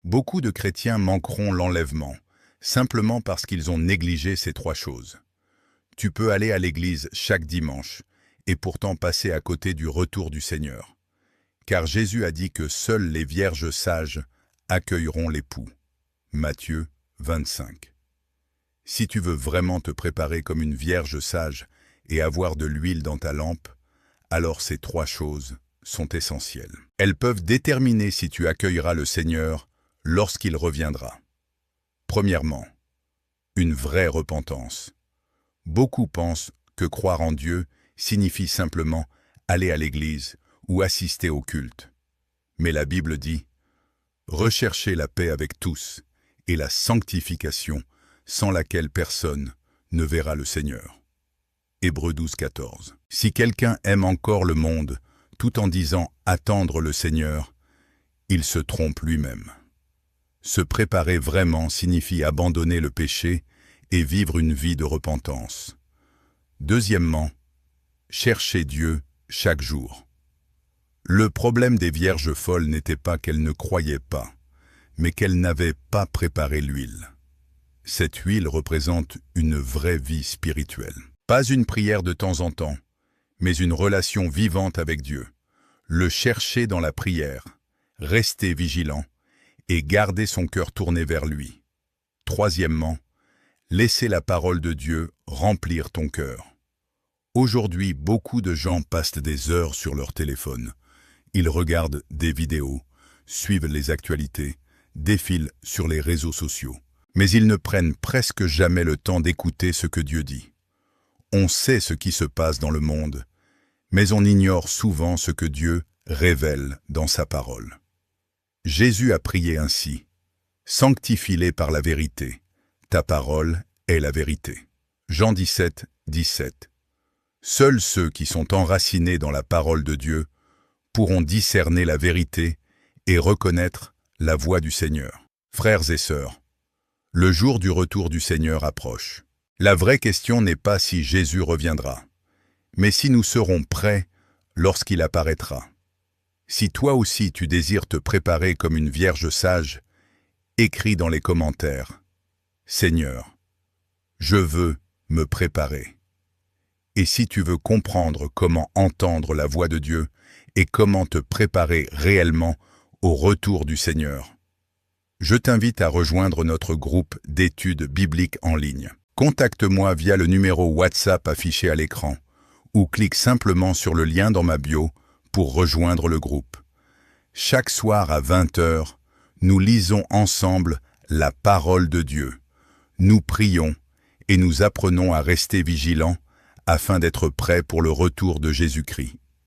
Beaucoup de chrétiens manqueront l'enlèvement, simplement parce qu'ils ont négligé ces trois choses. Tu peux aller à l'église chaque dimanche, et pourtant passer à côté du retour du Seigneur. Car Jésus a dit que seules les vierges sages accueilleront l'époux. Matthieu 25. Si tu veux vraiment te préparer comme une vierge sage et avoir de l'huile dans ta lampe, alors ces trois choses sont essentielles. Elles peuvent déterminer si tu accueilleras le Seigneur lorsqu'il reviendra. Premièrement, une vraie repentance. Beaucoup pensent que croire en Dieu signifie simplement aller à l'église ou assister au culte. Mais la Bible dit « Recherchez la paix avec tous et la sanctification sans laquelle personne ne verra le Seigneur. » Hébreux 12, 14. Si quelqu'un aime encore le monde tout en disant « attendre le Seigneur », il se trompe lui-même. Se préparer vraiment signifie abandonner le péché et vivre une vie de repentance. Deuxièmement, chercher Dieu chaque jour. Le problème des vierges folles n'était pas qu'elles ne croyaient pas, mais qu'elles n'avaient pas préparé l'huile. Cette huile représente une vraie vie spirituelle. Pas une prière de temps en temps, mais une relation vivante avec Dieu. Le chercher dans la prière, rester vigilant et garder son cœur tourné vers lui. Troisièmement, laisser la parole de Dieu remplir ton cœur. Aujourd'hui, beaucoup de gens passent des heures sur leur téléphone. Ils regardent des vidéos, suivent les actualités, défilent sur les réseaux sociaux. Mais ils ne prennent presque jamais le temps d'écouter ce que Dieu dit. On sait ce qui se passe dans le monde, mais on ignore souvent ce que Dieu révèle dans sa parole. Jésus a prié ainsi « Sanctifie-les par la vérité, ta parole est la vérité. » Jean 17, 17. Seuls ceux qui sont enracinés dans la parole de Dieu pourront discerner la vérité et reconnaître la voix du Seigneur. Frères et sœurs, le jour du retour du Seigneur approche. La vraie question n'est pas si Jésus reviendra, mais si nous serons prêts lorsqu'il apparaîtra. Si toi aussi tu désires te préparer comme une vierge sage, écris dans les commentaires « Seigneur, je veux me préparer ». Et si tu veux comprendre comment entendre la voix de Dieu et comment te préparer réellement au retour du Seigneur, je t'invite à rejoindre notre groupe d'études bibliques en ligne. Contacte-moi via le numéro WhatsApp affiché à l'écran ou clique simplement sur le lien dans ma bio pour rejoindre le groupe. Chaque soir à 20h, nous lisons ensemble la parole de Dieu. Nous prions et nous apprenons à rester vigilants afin d'être prêts pour le retour de Jésus-Christ.